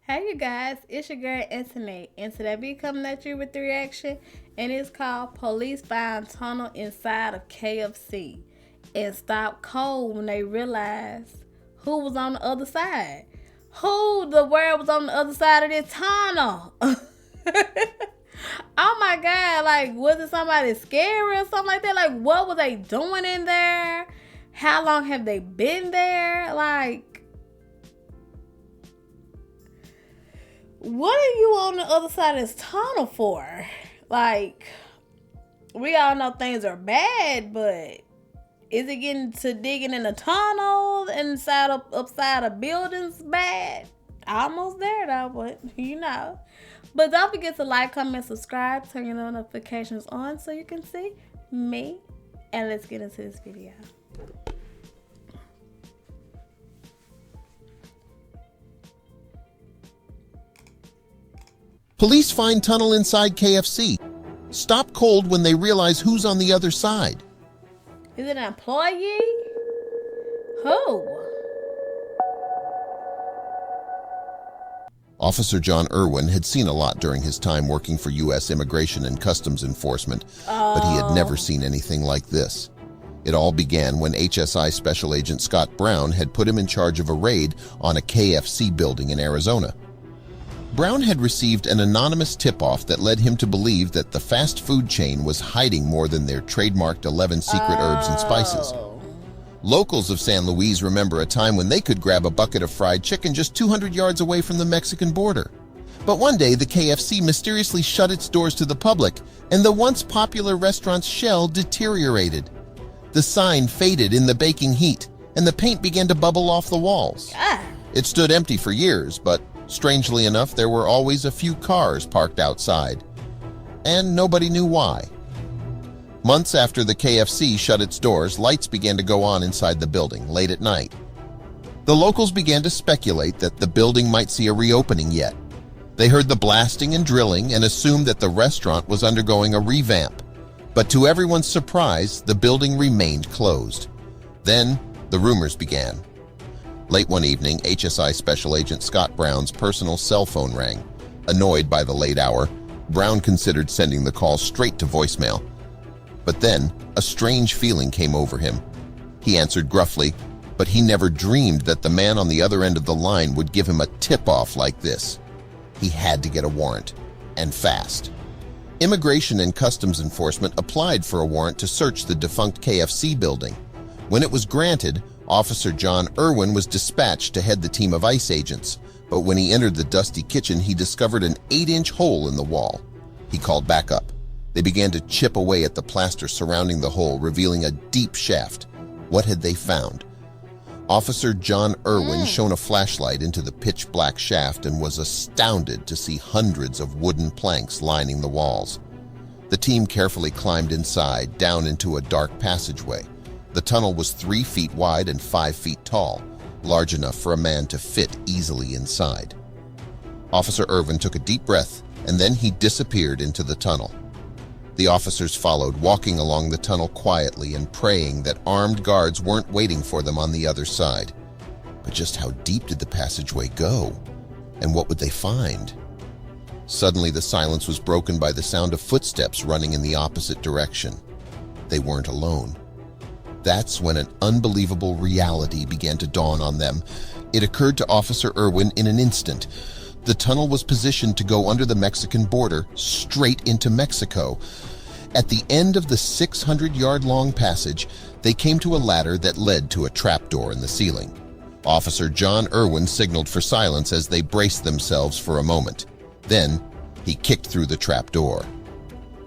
Hey you guys, it's your girl Anthony, and today we coming at you with the reaction, and it's called Police Find Tunnel Inside of KFC and Stop Cold when they realized who was on the other side. Who the world was on the other side of this tunnel? Oh my god, like was it somebody scary or something like that? Like what were they doing in there? How long have they been there? Like what are you on the other side of this tunnel for? Like, we all know things are bad, but is it getting to digging in a tunnel inside of upside of buildings bad? Almost there though, but you know. But don't forget to like, comment, subscribe, turn your notifications on so you can see me. And let's get into this video. Police find tunnel inside KFC. Stop cold when they realize who's on the other side. Is it an employee? Who? Officer John Irwin had seen a lot during his time working for U.S. Immigration and Customs Enforcement, but he had never seen anything like this. It all began when HSI Special Agent Scott Brown had put him in charge of a raid on a KFC building in Arizona. Brown had received an anonymous tip-off that led him to believe that the fast food chain was hiding more than their trademarked 11 secret herbs and spices. Locals of San Luis remember a time when they could grab a bucket of fried chicken just 200 yards away from the Mexican border. But one day, the KFC mysteriously shut its doors to the public, and the once popular restaurant's shell deteriorated. The sign faded in the baking heat, and the paint began to bubble off the walls. It stood empty for years, but strangely enough, there were always a few cars parked outside, and nobody knew why. Months after the KFC shut its doors, lights began to go on inside the building late at night. The locals began to speculate that the building might see a reopening yet. They heard the blasting and drilling and assumed that the restaurant was undergoing a revamp. But to everyone's surprise, the building remained closed. Then, the rumors began. Late one evening, HSI Special Agent Scott Brown's personal cell phone rang. Annoyed by the late hour, Brown considered sending the call straight to voicemail. But then, a strange feeling came over him. He answered gruffly, but he never dreamed that the man on the other end of the line would give him a tip-off like this. He had to get a warrant, and fast. Immigration and Customs Enforcement applied for a warrant to search the defunct KFC building. When it was granted, Officer John Irwin was dispatched to head the team of ICE agents, but when he entered the dusty kitchen, he discovered an 8-inch hole in the wall. He called backup. They began to chip away at the plaster surrounding the hole, revealing a deep shaft. What had they found? Officer John Irwin shone a flashlight into the pitch-black shaft and was astounded to see hundreds of wooden planks lining the walls. The team carefully climbed inside, down into a dark passageway. The tunnel was 3 feet wide and 5 feet tall, large enough for a man to fit easily inside. Officer Irwin took a deep breath, and then he disappeared into the tunnel. The officers followed, walking along the tunnel quietly and praying that armed guards weren't waiting for them on the other side. But just how deep did the passageway go? And what would they find? Suddenly, the silence was broken by the sound of footsteps running in the opposite direction. They weren't alone. That's when an unbelievable reality began to dawn on them. It occurred to Officer Irwin in an instant. The tunnel was positioned to go under the Mexican border, straight into Mexico. At the end of the 600-yard-long passage, they came to a ladder that led to a trapdoor in the ceiling. Officer John Irwin signaled for silence as they braced themselves for a moment. Then, he kicked through the trapdoor.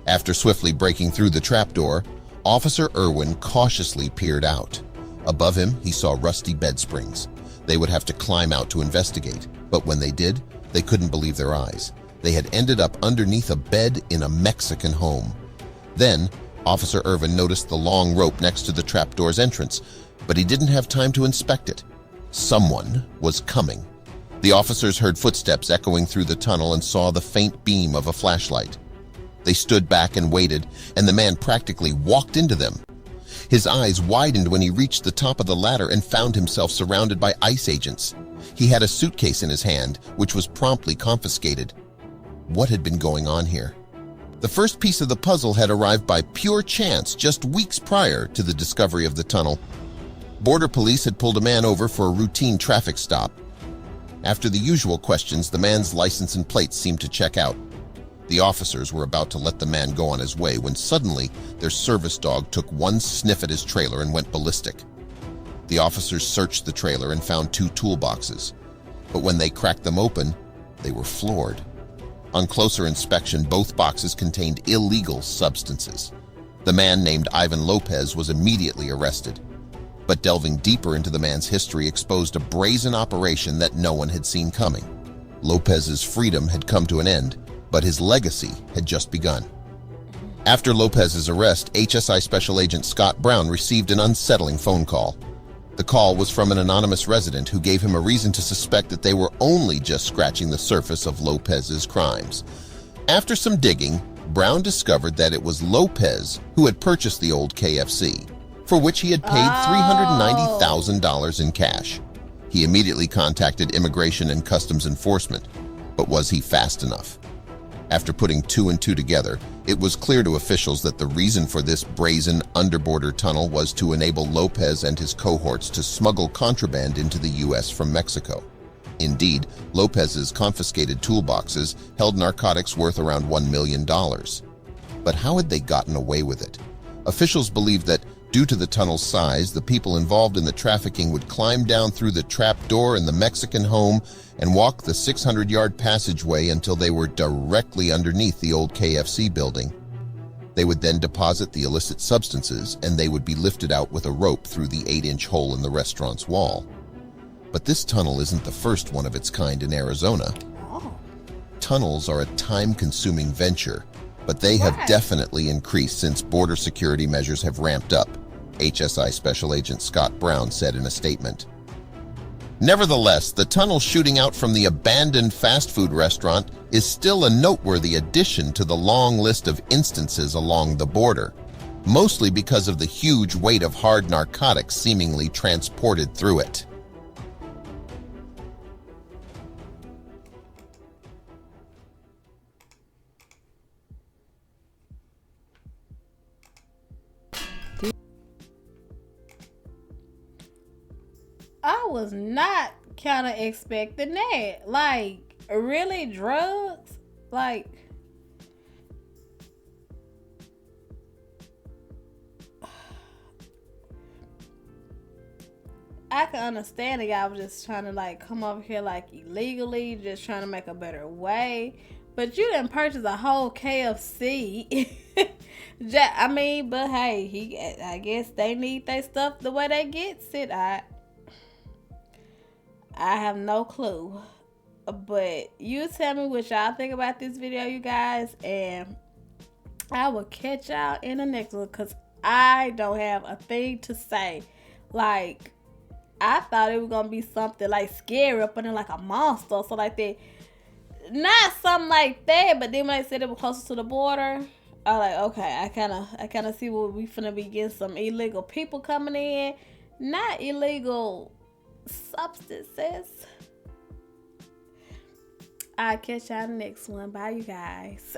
After swiftly breaking through the trapdoor, Officer Irwin cautiously peered out. Above him, he saw rusty bed springs. They would have to climb out to investigate, but when they did, they couldn't believe their eyes. They had ended up underneath a bed in a Mexican home. Then, Officer Irwin noticed the long rope next to the trapdoor's entrance, but he didn't have time to inspect it. Someone was coming. The officers heard footsteps echoing through the tunnel and saw the faint beam of a flashlight. They stood back and waited, and the man practically walked into them. His eyes widened when he reached the top of the ladder and found himself surrounded by ICE agents. He had a suitcase in his hand, which was promptly confiscated. What had been going on here? The first piece of the puzzle had arrived by pure chance just weeks prior to the discovery of the tunnel. Border police had pulled a man over for a routine traffic stop. After the usual questions, the man's license and plates seemed to check out. The officers were about to let the man go on his way when suddenly their service dog took one sniff at his trailer and went ballistic. The officers searched the trailer and found 2 toolboxes, but when they cracked them open, they were floored. On closer inspection, both boxes contained illegal substances. The man named Ivan Lopez was immediately arrested, but delving deeper into the man's history exposed a brazen operation that no one had seen coming. Lopez's freedom had come to an end, but his legacy had just begun. After Lopez's arrest, HSI Special Agent Scott Brown received an unsettling phone call. The call was from an anonymous resident who gave him a reason to suspect that they were only just scratching the surface of Lopez's crimes. After some digging, Brown discovered that it was Lopez who had purchased the old KFC, for which he had paid $390,000 in cash. He immediately contacted Immigration and Customs Enforcement, but was he fast enough? After putting 2 and 2 together, it was clear to officials that the reason for this brazen underborder tunnel was to enable Lopez and his cohorts to smuggle contraband into the U.S. from Mexico. Indeed, Lopez's confiscated toolboxes held narcotics worth around $1 million. But how had they gotten away with it? Officials believed that, due to the tunnel's size, the people involved in the trafficking would climb down through the trap door in the Mexican home and walk the 600-yard passageway until they were directly underneath the old KFC building. They would then deposit the illicit substances, and they would be lifted out with a rope through the 8-inch hole in the restaurant's wall. But this tunnel isn't the first one of its kind in Arizona. Tunnels are a time-consuming venture, but they have definitely increased since border security measures have ramped up, HSI Special Agent Scott Brown said in a statement. Nevertheless, the tunnel shooting out from the abandoned fast food restaurant is still a noteworthy addition to the long list of instances along the border, mostly because of the huge weight of hard narcotics seemingly transported through it. I was not kind of expecting that. Like, really, drugs? Like, I can understand the guy was just trying to like come over here like illegally, just trying to make a better way. But you didn't purchase a whole KFC. I mean, but hey, I guess they need their stuff the way they get it. I have no clue. But you tell me what y'all think about this video, you guys, and I will catch y'all in the next one because I don't have a thing to say. Like, I thought it was gonna be something like scary up in there, like a monster or something like that. Not something like that, but then when they said it was closer to the border, I was like, okay, I kinda see what we finna be getting some illegal people coming in. Not illegal substances. I'll catch y'all next one. Bye, you guys.